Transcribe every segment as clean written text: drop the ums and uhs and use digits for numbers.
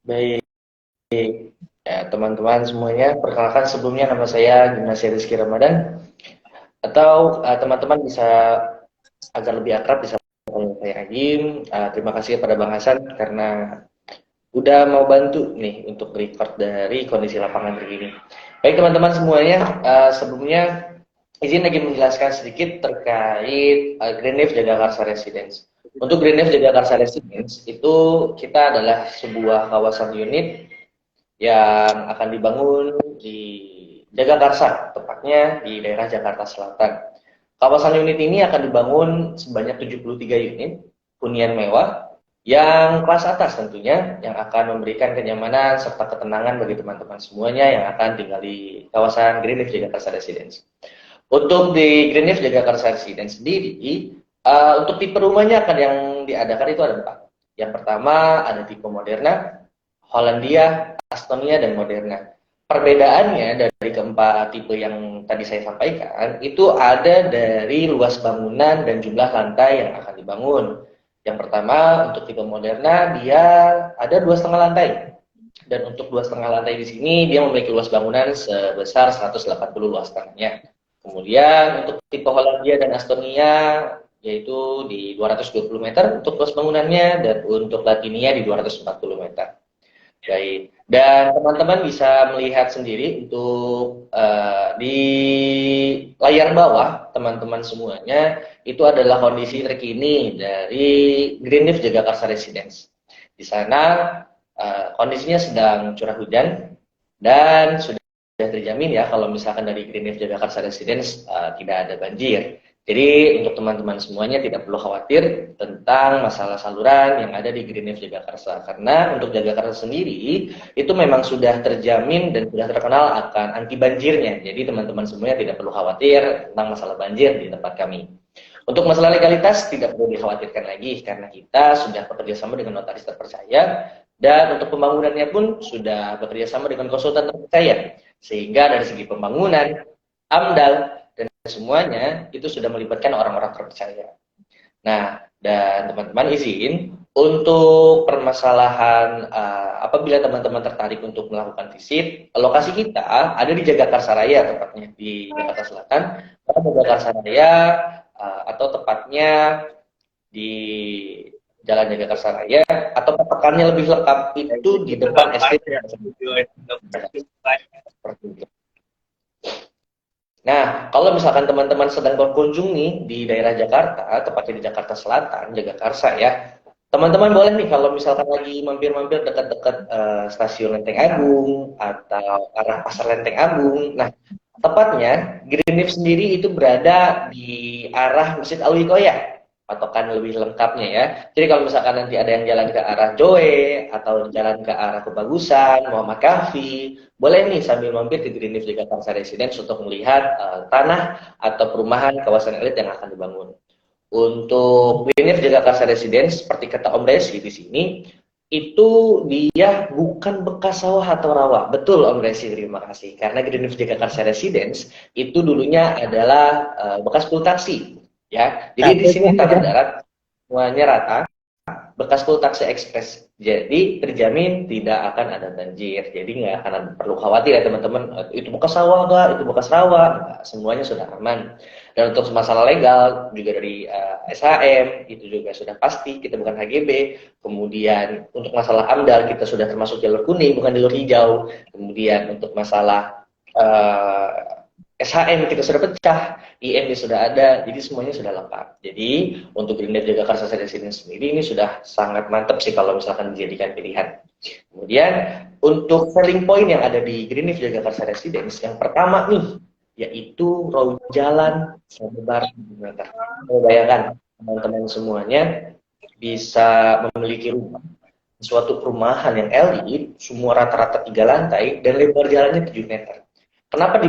Baik, ya, teman-teman semuanya, perkenalkan sebelumnya nama saya Gimnasia Rizky Ramadan, atau teman-teman bisa agar lebih akrab bisa panggil saya Agim. Terima kasih kepada Bang Hasan karena udah mau bantu nih untuk record dari kondisi lapangan begini. Baik teman-teman semuanya, sebelumnya izin lagi menjelaskan sedikit terkait Green Leaf Jagakarsa Residence. Untuk Green Leaf Jagakarsa Residence itu kita adalah sebuah kawasan unit yang akan dibangun di Jagakarsa, tepatnya di daerah Jakarta Selatan. Kawasan unit ini akan dibangun sebanyak 73 unit hunian mewah yang kelas atas tentunya, yang akan memberikan kenyamanan serta ketenangan bagi teman-teman semuanya yang akan tinggal di kawasan Greenleaf Jagakarsa Residence. Untuk di Greenleaf Jagakarsa Residence sendiri, untuk tipe rumahnya akan yang diadakan itu ada 4. Yang pertama ada tipe Moderna, Hollandia, Estonia, dan Moderna. Perbedaannya dari keempat tipe yang tadi saya sampaikan, itu ada dari luas bangunan dan jumlah lantai yang akan dibangun. Yang pertama, untuk tipe Moderna, dia ada 2,5 lantai. Dan untuk 2,5 lantai di sini, dia memiliki luas bangunan sebesar 180 luas tanahnya. Kemudian untuk tipe Hollandia dan Estonia, yaitu di 220 meter untuk luas bangunannya, dan untuk Latinia di 240 meter. Baik, dan teman-teman bisa melihat sendiri untuk di layar bawah teman-teman semuanya itu adalah kondisi terkini dari Greenleaf Jagakarsa Residence. Di sana kondisinya sedang curah hujan dan sudah terjamin ya kalau misalkan dari Greenleaf Jagakarsa Residence tidak ada banjir. Jadi untuk teman-teman semuanya tidak perlu khawatir tentang masalah saluran yang ada di Greenleaf Jagakarsa. Karena untuk Jagakarsa sendiri itu memang sudah terjamin dan sudah terkenal akan anti banjirnya. Jadi teman-teman semuanya tidak perlu khawatir tentang masalah banjir di tempat kami. Untuk masalah legalitas tidak perlu dikhawatirkan lagi karena kita sudah bekerja sama dengan notaris terpercaya dan untuk pembangunannya pun sudah bekerja sama dengan konsultan terpercaya. Sehingga dari segi pembangunan, AMDAL, semuanya itu sudah melibatkan orang-orang terpercaya. Nah, dan teman-teman izin untuk permasalahan apabila teman-teman tertarik untuk melakukan visit, lokasi kita ada di Jagakarsa Raya tepatnya di Jakarta Selatan, atau Jagakarsa Raya atau tepatnya di Jalan Jagakarsa Raya atau patokannya lebih lengkap itu di depan SD. Seperti itu. Nah, kalau misalkan teman-teman sedang berkunjung nih di daerah Jakarta, tepatnya di Jakarta Selatan, Jagakarsa ya, teman-teman boleh nih kalau misalkan lagi mampir-mampir dekat-dekat stasiun Lenteng Agung atau arah Pasar Lenteng Agung. Nah, tepatnya Greenleaf sendiri itu berada di arah Masjid Alwi-Koya, patokan lebih lengkapnya ya. Jadi kalau misalkan nanti ada yang jalan ke arah Joe atau jalan ke arah Kebagusan, Muhammad Kahfi, boleh nih sambil mampir ke Greenleaf Jakarta Residence untuk melihat tanah atau perumahan kawasan elit yang akan dibangun. Untuk Greenleaf Jakarta Residence, seperti kata Om Resi di sini, itu dia bukan bekas sawah atau rawa. Betul Om Resi, terima kasih. Karena Greenleaf Jakarta Residence itu dulunya adalah bekas pool taksi. Ya, jadi di sini tanah darat semuanya rata, bekas full taksi ekspres. Jadi terjamin tidak akan ada banjir. Jadi nggak akan perlu khawatir ya teman-teman. Itu bekas sawah nggak? Itu bekas rawa? Nggak. Semuanya sudah aman. Dan untuk masalah legal juga dari SHM itu juga sudah pasti kita bukan HGB. Kemudian untuk masalah AMDAL kita sudah termasuk jalur kuning bukan jalur hijau. Kemudian untuk masalah SHM kita sudah pecah, IM sudah ada, jadi semuanya sudah lengkap. Jadi untuk Greenleaf Jagakarsa Residence sendiri ini sudah sangat mantap sih kalau misalkan dijadikan pilihan. Kemudian untuk selling point yang ada di Greenleaf Jagakarsa Residence yang pertama nih yaitu road jalan selebar 1 meter. Bayangkan teman-teman semuanya bisa memiliki rumah suatu perumahan yang elit, semua rata-rata 3 lantai dan lebar jalannya 7 meter. Kenapa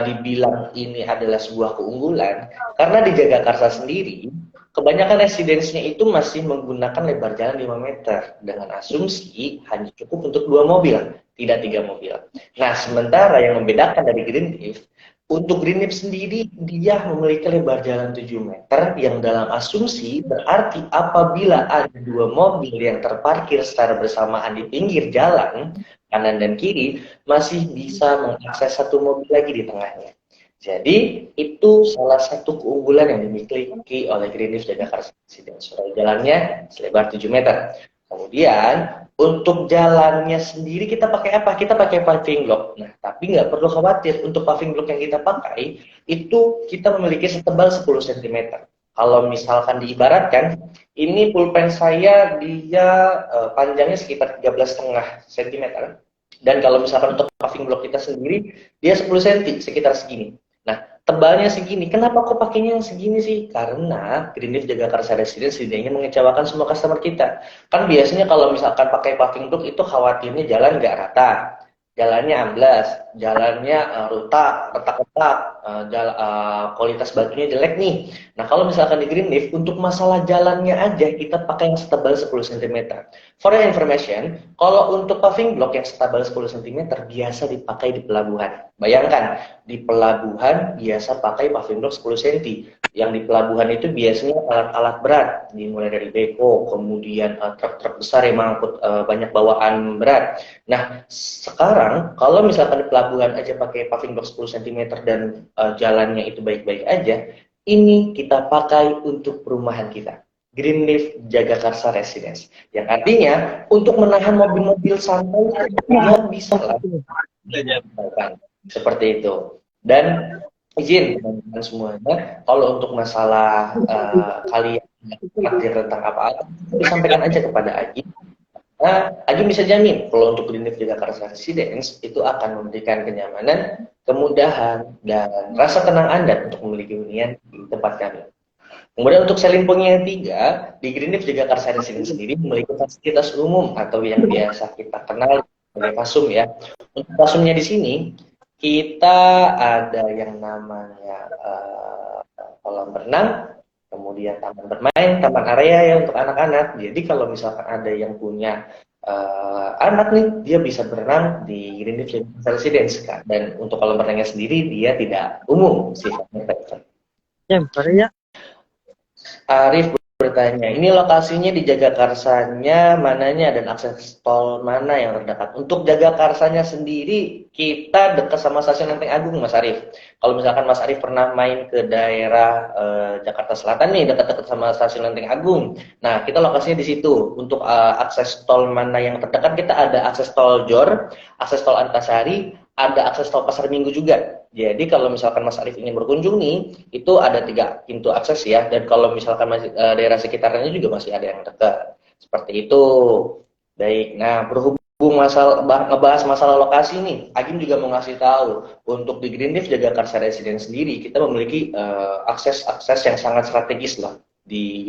dibilang ini adalah sebuah keunggulan? Karena di Jagakarsa sendiri, kebanyakan residensinya itu masih menggunakan lebar jalan 5 meter dengan asumsi hanya cukup untuk 2 mobil, tidak 3 mobil. Nah, sementara yang membedakan dari Greenleaf, Untuk Greenleaf sendiri, dia memiliki lebar jalan 7 meter yang dalam asumsi berarti apabila ada dua mobil yang terparkir secara bersamaan di pinggir jalan, kanan dan kiri, masih bisa mengakses satu mobil lagi di tengahnya. Jadi, itu salah satu keunggulan yang dimiliki oleh Greenleaf Jagakarsa Residence. Jalannya selebar 7 meter. Kemudian, untuk jalannya sendiri kita pakai apa? Kita pakai paving block. Nah, tapi nggak perlu khawatir. Untuk paving block yang kita pakai, itu kita memiliki setebal 10 cm. Kalau misalkan diibaratkan, ini pulpen saya dia panjangnya sekitar 13,5 cm. Dan kalau misalkan untuk paving block kita sendiri, dia 10 cm, sekitar segini. Nah, tebalnya segini. Kenapa kok pakainya yang segini sih? Karena Greenleaf Jagakarsa Residence tidak ingin mengecewakan semua customer kita. Kan biasanya kalau misalkan pakai paving block itu khawatirnya jalan nggak rata, jalannya amblas, jalannya retak-retak, kualitas batunya jelek nih. Nah, kalau misalkan di Greenleaf, untuk masalah jalannya aja kita pakai yang setebal 10 cm. For your information, kalau untuk paving block yang setebal 10 cm biasa dipakai di pelabuhan. Bayangkan, di pelabuhan biasa pakai paving block 10 cm. Yang di pelabuhan itu biasanya alat-alat berat, dimulai dari beko, kemudian truk-truk besar yang mengangkut banyak bawaan berat. Nah, sekarang kalau misalkan di pelabuhan aja pakai paving block 10 cm dan jalannya itu baik-baik aja, ini kita pakai untuk perumahan kita. Greenleaf Jagakarsa Residence. Yang artinya untuk menahan mobil-mobil santai dia bisa lah. Seperti itu. Dan izin teman-teman semuanya, kalau untuk masalah kalian khawatir tentang apa-apa, disampaikan aja kepada Aji. Nah, Aji bisa jamin kalau untuk Greenleaf Jagakarsa Residence itu akan memberikan kenyamanan, kemudahan, dan rasa tenang Anda untuk memiliki hunian di tempat kami. Kemudian untuk selling point yang ketiga, di Greenleaf Jagakarsa Residence sendiri memiliki fasilitas umum atau yang biasa kita kenal sebagai fasum ya. Untuk fasumnya di sini kita ada yang namanya kolam renang, kemudian taman bermain, taman area ya untuk anak-anak. Jadi kalau misalkan ada yang punya anak nih, dia bisa berenang di Greenleaf Residence kan. Dan untuk kolam renangnya sendiri dia tidak umum sifatnya. Ya, Arif bertanya, ini lokasinya di Jagakarsanya mananya dan akses tol mana yang terdekat? Untuk Jagakarsanya sendiri, kita dekat sama stasiun Lenteng Agung, Mas Arif. Kalau misalkan Mas Arif pernah main ke daerah Jakarta Selatan nih, dekat-dekat sama stasiun Lenteng Agung. Nah, kita lokasinya di situ. Untuk akses tol mana yang terdekat, kita ada akses tol Jor, akses tol Antasari, ada akses tol Pasar Minggu juga. Jadi kalau misalkan Mas Arif ingin berkunjung nih, itu ada 3 pintu akses ya. Dan kalau misalkan masih, daerah sekitarnya juga masih ada yang dekat. Seperti itu. Baik. Nah, berhubung ngebahas masalah lokasi nih, Agim juga mau ngasih tahu untuk di Greenleaf Jagakarsa Residence sendiri kita memiliki akses yang sangat strategis lah di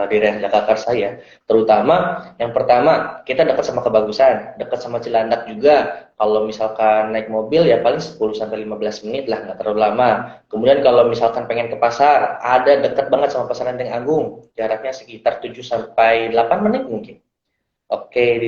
daerah Jagakarsa ya. Terutama yang pertama kita dekat sama Kebagusan, dekat sama Cilandak juga. Kalau misalkan naik mobil ya paling 10-15 menit lah, nggak terlalu lama. Kemudian kalau misalkan pengen ke pasar, ada dekat banget sama Pasar Lenteng Agung, jaraknya sekitar 7-8 menit mungkin. Oke, di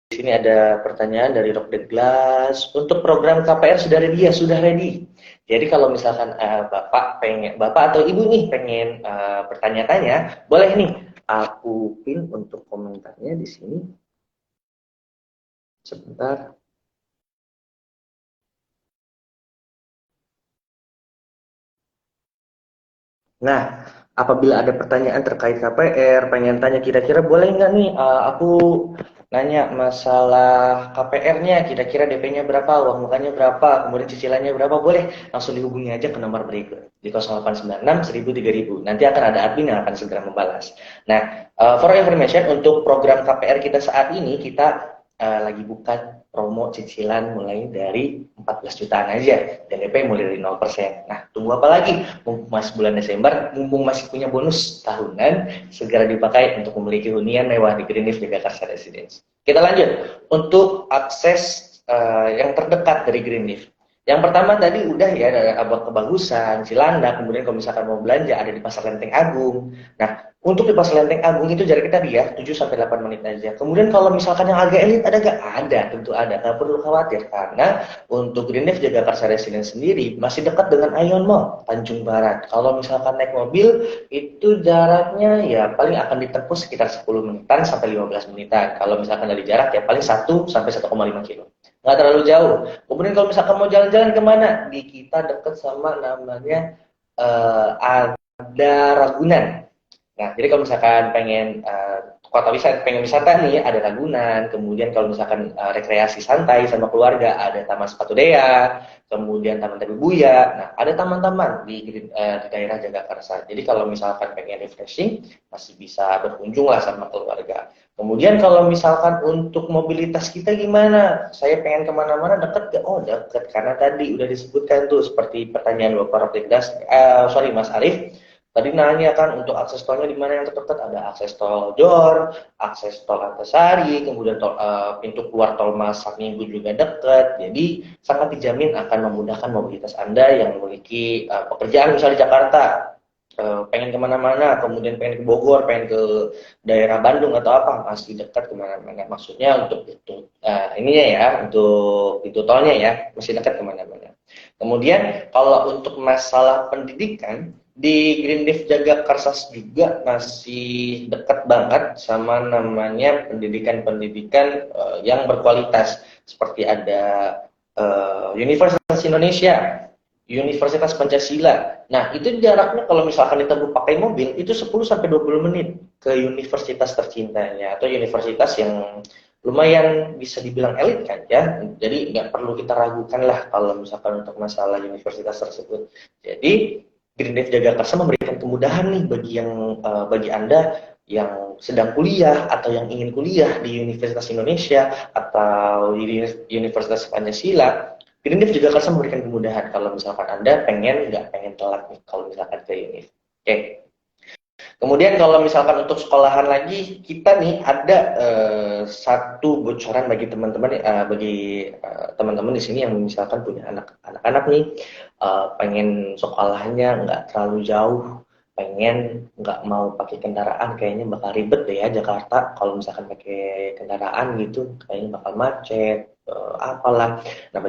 sini ada pertanyaan dari Rock the Glass. Untuk program KPR sudah ready ya? Sudah ready. Jadi kalau misalkan Bapak atau Ibu nih pengen bertanya-tanya, boleh nih aku pin untuk komentarnya di sini. Sebentar. Nah, apabila ada pertanyaan terkait KPR, pengen tanya kira-kira boleh nggak nih aku nanya masalah KPR-nya, kira-kira DP-nya berapa, uang mukanya berapa, kemudian cicilannya berapa, boleh langsung dihubungi aja ke nomor berikut di 0896 1000 3000. Nanti akan ada admin yang akan segera membalas. Nah, for information untuk program KPR kita saat ini kita lagi buka promo cicilan mulai dari 14 jutaan aja dan DP mulai dari 0%. Nah, tunggu apa lagi? Mumpung masih bulan Desember, mumpung masih punya bonus tahunan, segera dipakai untuk memiliki hunian mewah di Greenleaf Jagakarsa Residence. Kita lanjut untuk akses yang terdekat dari Greenleaf. Yang pertama tadi udah ya, ada Abang Kebagusan, Cilandak, kemudian kalau misalkan mau belanja ada di Pasar Lenteng Agung. Nah, untuk di Pasar Lenteng Agung itu jarak kita dia 7 sampai 8 menit aja. Kemudian kalau misalkan yang agak elit ada gak? Ada, tentu ada. Nggak perlu khawatir karena untuk Green Leaf Jagakarsa Residence sendiri masih dekat dengan Ion Mall, Tanjung Barat. Kalau misalkan naik mobil itu jaraknya ya paling akan ditempuh sekitar 10 menitan sampai 15 menitan. Kalau misalkan dari jarak ya paling 1 sampai 1,5 kilo. Nggak terlalu jauh. Kemudian kalau misalkan mau jalan-jalan kemana? Di kita deket sama namanya ada Ragunan. Nah, jadi kalau misalkan pengen kota wisata, pengen wisata nih, ada Ragunan. Kemudian kalau misalkan rekreasi santai sama keluarga, ada Taman Sepatu Dea, kemudian Taman Tebu Buya. Nah, ada taman-taman di daerah Jagakarsa. Jadi kalau misalkan pengen refreshing, masih bisa berkunjung lah sama keluarga. Kemudian kalau misalkan untuk mobilitas kita gimana? Saya pengen kemana-mana deket gak? Oh deket, karena tadi udah disebutkan tuh seperti pertanyaan Bapak Rapiddas, sorry Mas Arief, tadi nanya kan untuk akses tolnya di mana yang terdekat, ada akses tol Jor, akses tol Antasari, kemudian pintu keluar tol Masak Minggu juga dekat. Jadi sangat dijamin akan memudahkan mobilitas Anda yang memiliki pekerjaan misalnya di Jakarta, pengen kemana-mana, kemudian pengen ke Bogor, pengen ke daerah Bandung atau apa, masih dekat kemana-mana. Maksudnya untuk itu ininya ya, untuk itu tolnya ya, masih dekat kemana-mana. Kemudian kalau untuk masalah pendidikan, di Green Leaf Jagakarsa juga masih dekat banget sama namanya pendidikan-pendidikan yang berkualitas, seperti ada Universitas Indonesia, Universitas Pancasila. Nah, itu jaraknya kalau misalkan ditempuh pakai mobil itu 10 sampai 20 menit ke universitas tercintanya atau universitas yang lumayan bisa dibilang elit kan ya. Jadi nggak perlu kita ragukan lah kalau misalkan untuk masalah universitas tersebut. Jadi Green Leaf Jagakarsa memberikan kemudahan nih bagi Anda yang sedang kuliah atau yang ingin kuliah di Universitas Indonesia atau di Universitas Pancasila. Green Leaf Jagakarsa memberikan kemudahan kalau misalkan Anda nggak pengen telat nih kalau misalkan ke Unif. Oke. Kemudian kalau misalkan untuk sekolahan lagi, kita nih ada satu bocoran bagi teman-teman teman-teman di sini yang misalkan punya anak-anak nih, pengen sekolahnya nggak terlalu jauh, pengen nggak mau pakai kendaraan, kayaknya bakal ribet deh ya Jakarta. Kalau misalkan pakai kendaraan gitu, kayaknya bakal macet, apalah. Nah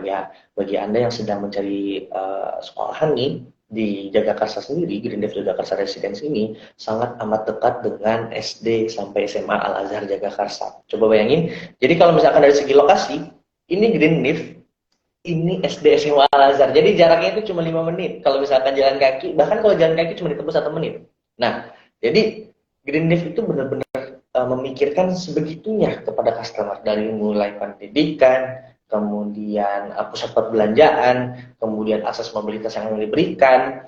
bagi Anda yang sedang mencari sekolahan nih, di Jagakarsa sendiri, Green Leaf Jagakarsa Residence ini sangat amat dekat dengan SD sampai SMA Al Azhar Jagakarsa. Coba bayangin, jadi kalau misalkan dari segi lokasi, ini Green Leaf, ini SD SMA Al Azhar. Jadi jaraknya itu cuma 5 menit. Kalau misalkan jalan kaki, bahkan kalau jalan kaki cuma ditempuh 1 menit. Nah, jadi Green Leaf itu benar-benar memikirkan sebegitunya kepada customer, dari mulai pendidikan, kemudian pusat perbelanjaan, kemudian akses mobilitas yang diberikan,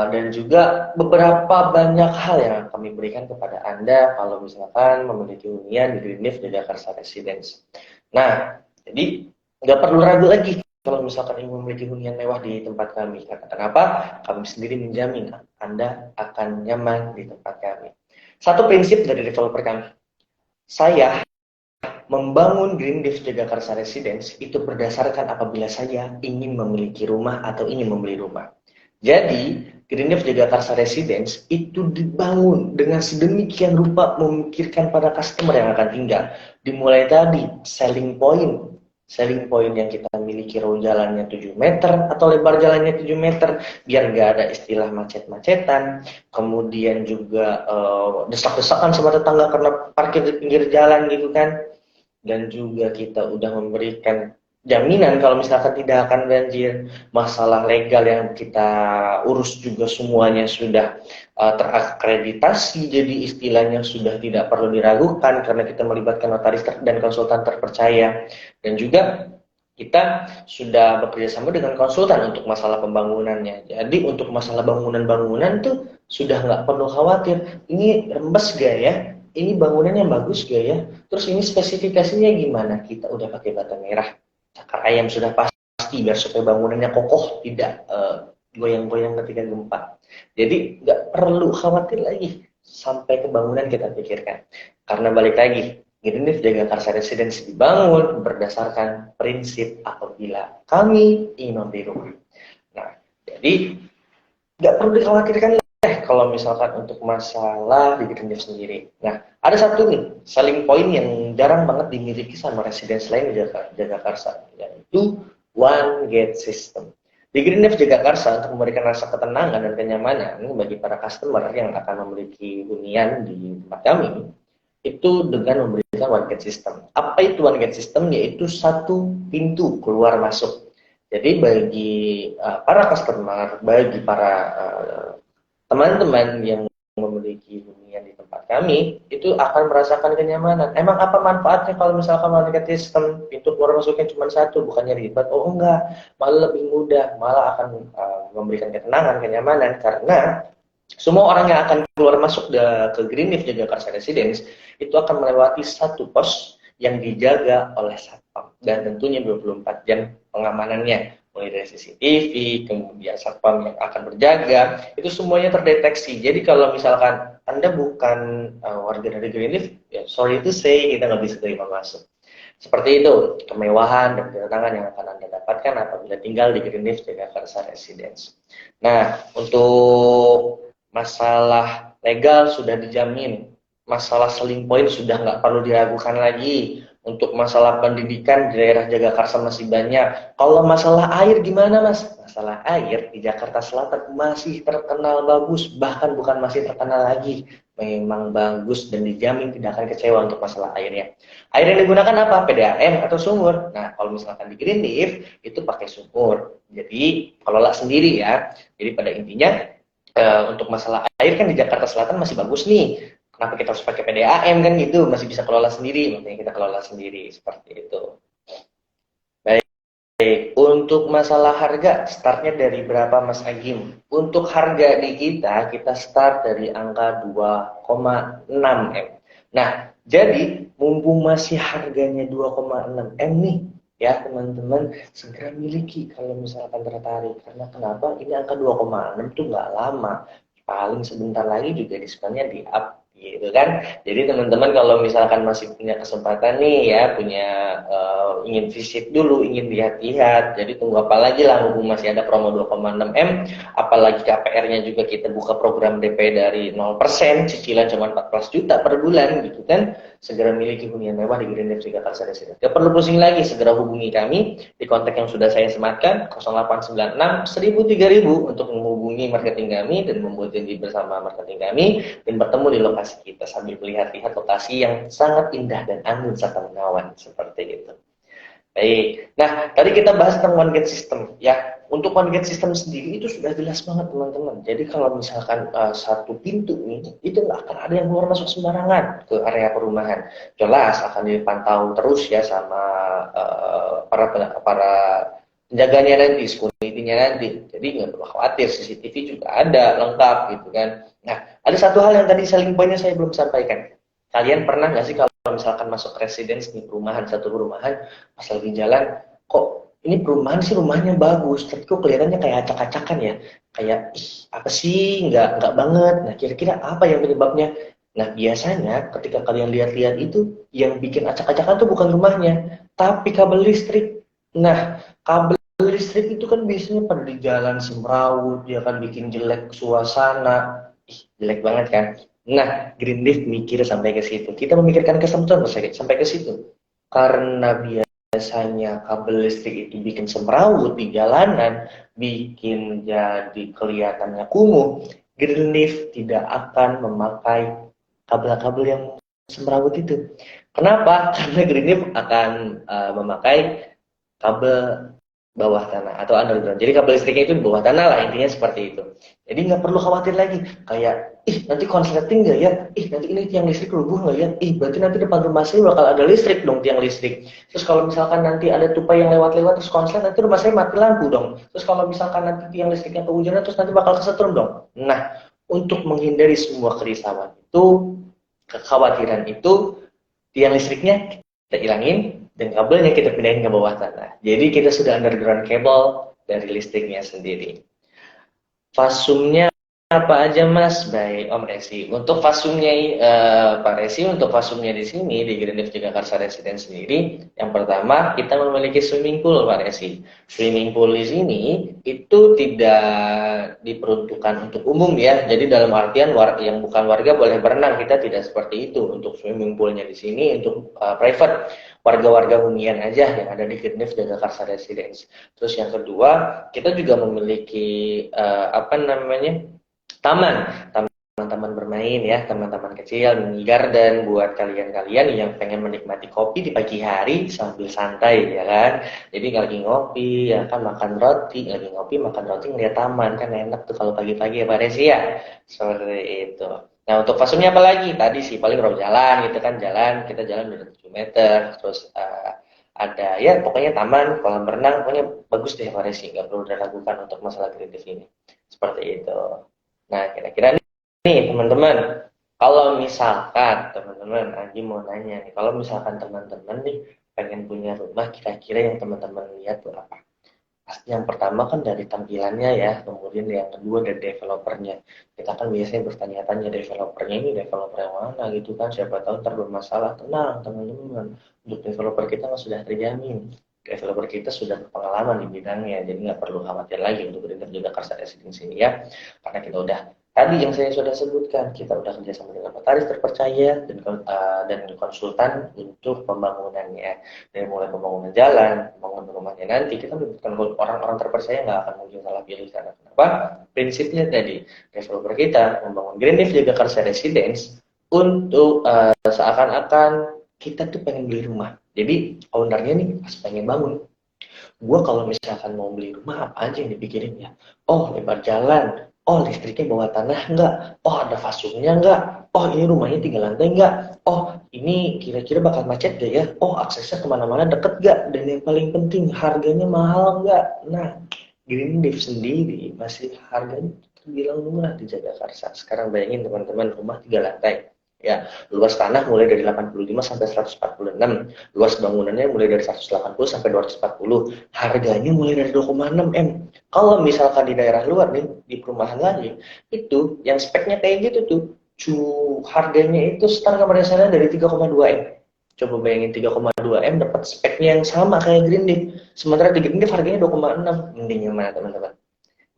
dan juga beberapa banyak hal yang kami berikan kepada Anda kalau misalkan memiliki hunian di Green Leaf Jagakarsa Residence. Nah, jadi nggak perlu ragu lagi kalau misalkan ingin memiliki hunian mewah di tempat kami. Karena kenapa? Kami sendiri menjamin Anda akan nyaman di tempat kami. Satu prinsip dari developer kami, saya membangun Green Leaf Jagakarsa Residence itu berdasarkan apabila saya ingin memiliki rumah atau ingin membeli rumah. Jadi, Green Leaf Jagakarsa Residence itu dibangun dengan sedemikian rupa memikirkan pada customer yang akan tinggal. Dimulai tadi, selling point yang kita miliki, row jalannya 7 meter atau lebar jalannya 7 meter biar nggak ada istilah macet-macetan, kemudian juga desak-desakan sama tetangga karena parkir di pinggir jalan gitu kan, dan juga kita udah memberikan jaminan kalau misalkan tidak akan banjir. Masalah legal yang kita urus juga semuanya sudah terakreditasi, jadi istilahnya sudah tidak perlu diragukan karena kita melibatkan notaris dan konsultan terpercaya, dan juga kita sudah bekerja sama dengan konsultan untuk masalah pembangunannya. Jadi untuk masalah bangunan-bangunan tuh sudah nggak perlu khawatir, ini rembes gak ya, ini bangunannya bagus gak ya, terus ini spesifikasinya gimana, kita udah pakai bata merah, cakar ayam sudah pasti biar supaya bangunannya kokoh, tidak goyang-goyang ketika gempa. Jadi nggak perlu khawatir lagi sampai ke bangunan kita pikirkan. Karena balik lagi, Greenleaf Jagakarsa Residence dibangun berdasarkan prinsip apabila kami ingin membeli rumah. Nah, jadi nggak perlu dikhawatirkan kalau misalkan untuk masalah di Greenleaf sendiri. Nah, ada satu nih selling point yang jarang banget dimiliki sama residence lain di Jagakarsa, yaitu one gate system. Di Greenleaf Jagakarsa, untuk memberikan rasa ketenangan dan kenyamanan bagi para customer yang akan memiliki hunian di tempat kami, itu dengan memberikan one gate system. Apa itu one gate system? Yaitu satu pintu keluar masuk. Jadi bagi para customer, bagi para teman-teman yang memiliki hunian di tempat kami, itu akan merasakan kenyamanan. Emang apa manfaatnya kalau misalkan one gate system, pintu keluar masuknya cuma satu, bukannya ribet? Oh enggak, malah lebih mudah, malah akan memberikan ketenangan, kenyamanan, karena semua orang yang akan keluar masuk ke Greenleaf Jagakarsa Residence itu akan melewati satu pos yang dijaga oleh satpam, dan tentunya 24 jam pengamanannya, mulai dari CCTV, kemudian satpam yang akan berjaga, itu semuanya terdeteksi. Jadi kalau misalkan Anda bukan warga dari Greenleaf, ya sorry to say, kita nggak bisa terima masuk. Seperti itu kemewahan dan ketenangan yang akan Anda dapatkan apabila tinggal di Greenleaf Jagakarsa Residence. Nah, untuk masalah legal sudah dijamin, masalah selling point sudah nggak perlu diragukan lagi, untuk masalah pendidikan di daerah Jagakarsa masih banyak. Kalau masalah air gimana Mas? Masalah air di Jakarta Selatan masih terkenal bagus, bahkan bukan masih terkenal lagi, memang bagus dan dijamin tidak akan kecewa untuk masalah airnya. Air yang digunakan apa? PDAM atau sumur. Nah, kalau misalkan di Greenleaf itu pakai sumur, jadi kelola sendiri ya. Jadi pada intinya untuk masalah air kan di Jakarta Selatan masih bagus nih. Kenapa kita harus pakai PDAM kan gitu? Masih bisa kelola sendiri, makanya kita kelola sendiri seperti itu. Baik, untuk masalah harga, startnya dari berapa Mas Agim? Untuk harga di kita start dari angka 2,6 M. Nah, jadi mumpung masih harganya 2,6 M nih, ya teman-teman, segera miliki kalau misalkan tertarik. Karena kenapa? Ini angka 2,6 tuh nggak lama, paling sebentar lagi juga diskonnya di up gitu kan. Jadi teman-teman kalau misalkan masih punya kesempatan nih ya, punya ingin visit dulu, ingin lihat-lihat, jadi tunggu apa lagi lah, mumpung masih ada promo 2,6 M, apalagi KPR-nya juga kita buka program DP dari 0%, cicilan cuma 14 juta per bulan gitu kan. Segera miliki hunian mewah di Greenleaf Jagakarsa Residence. Gak perlu pusing lagi, segera hubungi kami di kontak yang sudah saya sematkan 0896 1000 3000 untuk menghubungi marketing kami dan membuat janji bersama marketing kami dan bertemu di lokasi kita sambil melihat-lihat lokasi yang sangat indah dan anggun serta menawan seperti itu. Baik, nah tadi kita bahas tentang one gate system ya. Untuk one gate system sendiri itu sudah jelas banget teman-teman. Jadi kalau misalkan satu pintu nih, itu nggak akan ada yang keluar masuk sembarangan ke area perumahan. Jelas akan dipantau terus ya sama para penjaganya nanti, security-nya nanti. Jadi nggak perlu khawatir, CCTV juga ada lengkap gitu kan. Nah, ada satu hal yang tadi selling point-nya saya belum sampaikan. Kalian pernah nggak sih kalau misalkan masuk residence di perumahan, satu perumahan, pas lagi jalan, kok ini perumahan sih rumahnya bagus, tapi kok kelihatannya kayak acak-acakan ya, kayak ih apa sih, nggak banget. Nah kira-kira apa yang penyebabnya? Nah biasanya ketika kalian lihat-lihat itu, yang bikin acak-acakan tuh bukan rumahnya, tapi kabel listrik. Nah kabel listrik itu kan biasanya pada di jalan semrawut, dia kan bikin jelek suasana, ih jelek banget kan. Nah, Greenleaf mikir sampai ke situ. Kita memikirkan kesemutan sampai ke situ. Karena biasanya kabel listrik itu bikin semrawut di jalanan, bikin jadi kelihatannya kumuh. Greenleaf tidak akan memakai kabel-kabel yang semrawut itu. Kenapa? Karena Greenleaf akan memakai kabel bawah tanah atau underground. Jadi kabel listriknya itu di bawah tanah lah, intinya seperti itu. Jadi nggak perlu khawatir lagi kayak nanti konsleting nggak ya, nanti ini tiang listrik rubuh nggak ya, berarti nanti depan rumah saya bakal ada listrik dong, tiang listrik. Terus kalau misalkan nanti ada tupai yang lewat-lewat terus konslet, nanti rumah saya mati lampu dong. Terus kalau misalkan nanti tiang listriknya kehujanan terus nanti bakal kesetrum dong. Nah, untuk menghindari semua kerisauan itu, kekhawatiran itu, tiang listriknya kita hilangin dan kabelnya kita pindahin ke bawah tanah. Jadi kita sudah underground cable dari listriknya sendiri. Fasumnya apa aja Mas? Baik, Om Resi. Untuk fasumnya, Pak Resi, untuk fasumnya di sini di Green Leaf Jakarta Residence sendiri, yang pertama kita memiliki swimming pool, Pak Resi. Swimming pool di sini itu tidak diperuntukkan untuk umum ya. Jadi dalam artian yang bukan warga boleh berenang, kita tidak seperti itu. Untuk swimming poolnya di sini untuk private, warga-warga hunian aja yang ada di Green Leaf Jakarta Residence. Terus yang kedua, kita juga memiliki apa namanya? Taman, teman-teman bermain ya, teman-teman kecil, mini garden buat kalian-kalian yang pengen menikmati kopi di pagi hari sambil santai ya kan. Jadi lagi ngopi, ya kan makan roti, lagi ngopi makan roti ngeliat taman kan enak tuh kalau pagi-pagi ya Pak Resi ya. Seperti itu. Nah untuk fasumnya apa lagi? Tadi sih paling road jalan gitu kan, jalan kita jalan udah 7 meter, terus ada ya pokoknya taman, kolam renang, pokoknya bagus deh Pak Resi, nggak perlu diragukan untuk masalah kreatif ini. Seperti itu. Nah, kira-kira nih teman-teman, kalau misalkan teman-teman, Agi mau nanya nih, kalau misalkan teman-teman nih pengen punya rumah, kira-kira yang teman-teman lihat tuh apa? Pasti yang pertama kan dari tampilannya ya, kemudian yang kedua dari developernya. Kita kan biasanya bertanya-tanya developernya ini developer yang mana gitu kan, siapa tahu ntar bermasalah. Tenang teman-teman, untuk developer kita nggak sudah terjamin. Developer kita sudah berpengalaman di bidangnya, jadi nggak perlu khawatir lagi untuk juga Karsa Residence ini ya. Karena kita udah tadi yang saya sudah sebutkan, kita udah kerjasama dengan notaris terpercaya dan konsultan untuk pembangunannya. Dari mulai pembangunan jalan, pembangunan rumahnya nanti, kita melibatkan orang-orang terpercaya nggak akan mungkin salah pilih. Karena kenapa? Prinsipnya tadi, developer kita membangun Green Leaf Jakarta Residence untuk seakan-akan kita tuh pengen beli rumah. Jadi ownernya nih pas pengen bangun, gue kalau misalkan mau beli rumah apa aja yang dipikirin ya? Oh lebar jalan, oh listriknya bawah tanah enggak, oh ada fasumnya enggak, oh ini rumahnya 3 lantai enggak, oh ini kira-kira bakal macet gak ya, oh aksesnya kemana-mana deket gak, dan yang paling penting harganya mahal enggak. Nah Green Leaf sendiri masih harganya terbilang murah di Jakarta. Sekarang bayangin teman-teman, rumah 3 lantai ya, luas tanah mulai dari 85 sampai 146, luas bangunannya mulai dari 180 sampai 240, harganya mulai dari 2,6 M. Kalau misalkan di daerah luar nih, di perumahan lagi, itu yang speknya kayak gitu tuh, harganya itu start pada sana dari 3,2 M. Coba bayangin 3,2 M dapat speknya yang sama kayak Green Leaf. Sementara di Green Leaf harganya 2,6. Mending yang mana teman-teman?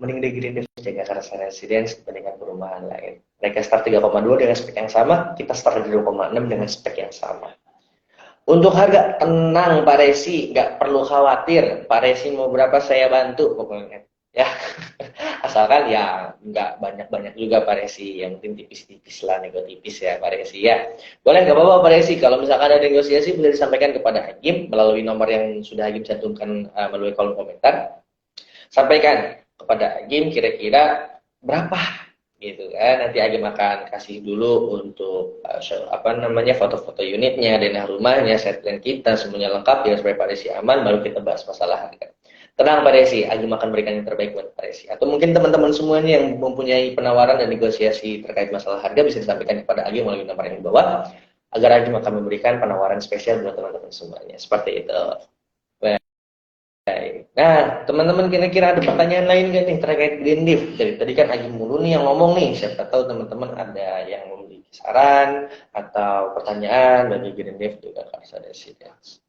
Mending di Green Leaf Jakarta Residence dibandingkan perumahan lain. Mereka start 3,2 dengan spek yang sama, kita start di 2,6 dengan spek yang sama. Untuk harga, tenang Pak Resi, nggak perlu khawatir. Pak Resi mau berapa saya bantu pokoknya. Ya, asalkan ya nggak banyak-banyak juga Pak Resi, yang penting tipis-tipis lah, nego tipis ya Pak Resi ya. Boleh nggak apa-apa Pak Resi, kalau misalkan ada negosiasi boleh disampaikan kepada Hakim melalui nomor yang sudah Hakim cantumkan melalui kolom komentar. Sampaikan kepada Agim kira-kira berapa gitu kan, nanti Agim akan kasih dulu untuk apa namanya foto-foto unitnya, denah rumahnya, set plan kita semuanya lengkap ya supaya Pak Desi aman, baru kita bahas masalah harga. Tenang Pak Desi, Agim akan berikan yang terbaik buat Pak Desi. Atau mungkin teman-teman semuanya yang mempunyai penawaran dan negosiasi terkait masalah harga bisa disampaikan kepada Agim melalui nomor yang di bawah, agar Agim akan memberikan penawaran spesial buat teman-teman semuanya. Seperti itu. Nah, teman-teman kira-kira ada pertanyaan lain gak nih terkait Green Leaf? Jadi tadi kan Agi mulu nih yang ngomong nih. Siapa tahu teman-teman ada yang memiliki saran atau pertanyaan bagi Green Leaf juga Karsa Residence.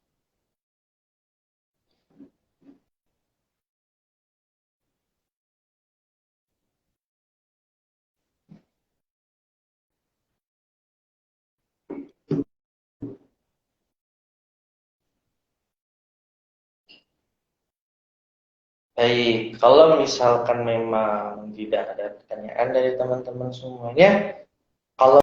Baik, kalau misalkan memang tidak ada pertanyaan dari teman-teman semuanya, kalau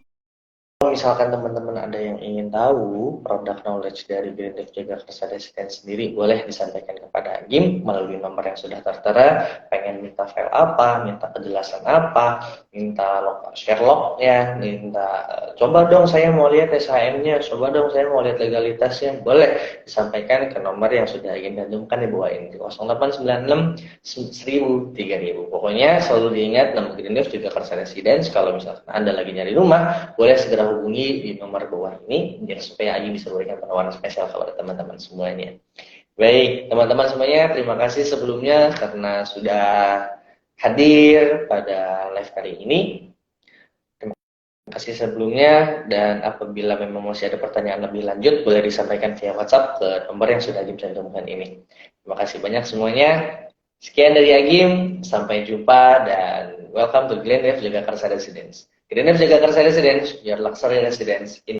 misalkan teman-teman ada yang ingin tahu produk knowledge dari Green Leaf Jakarta Residence sendiri, boleh disampaikan kepada Agim melalui nomor yang sudah tertera. Pengen minta file apa, minta kejelasan apa, minta share log-nya, minta coba dong saya mau lihat SHM-nya, coba dong saya mau lihat legalitasnya, boleh disampaikan ke nomor yang sudah Agim cantumkan di bawah ini, 0896 1000 3000. Pokoknya selalu diingat nama Green Leaf Jakarta Residence. Kalau misalkan Anda lagi nyari rumah, boleh segera hubungi di nomor bawah ini biar supaya Aji bisa berikan penawaran spesial kepada teman-teman semuanya. Baik, teman-teman semuanya, terima kasih sebelumnya karena sudah hadir pada live kali ini. Terima kasih sebelumnya, dan apabila memang masih ada pertanyaan lebih lanjut, boleh disampaikan via WhatsApp ke nomor yang sudah Agim cantumkan ini. Terima kasih banyak semuanya. Sekian dari Agim, sampai jumpa, dan welcome to Glenreef Jagakarsa Residence. Glenreef Jagakarsa Residence, your luxury residence in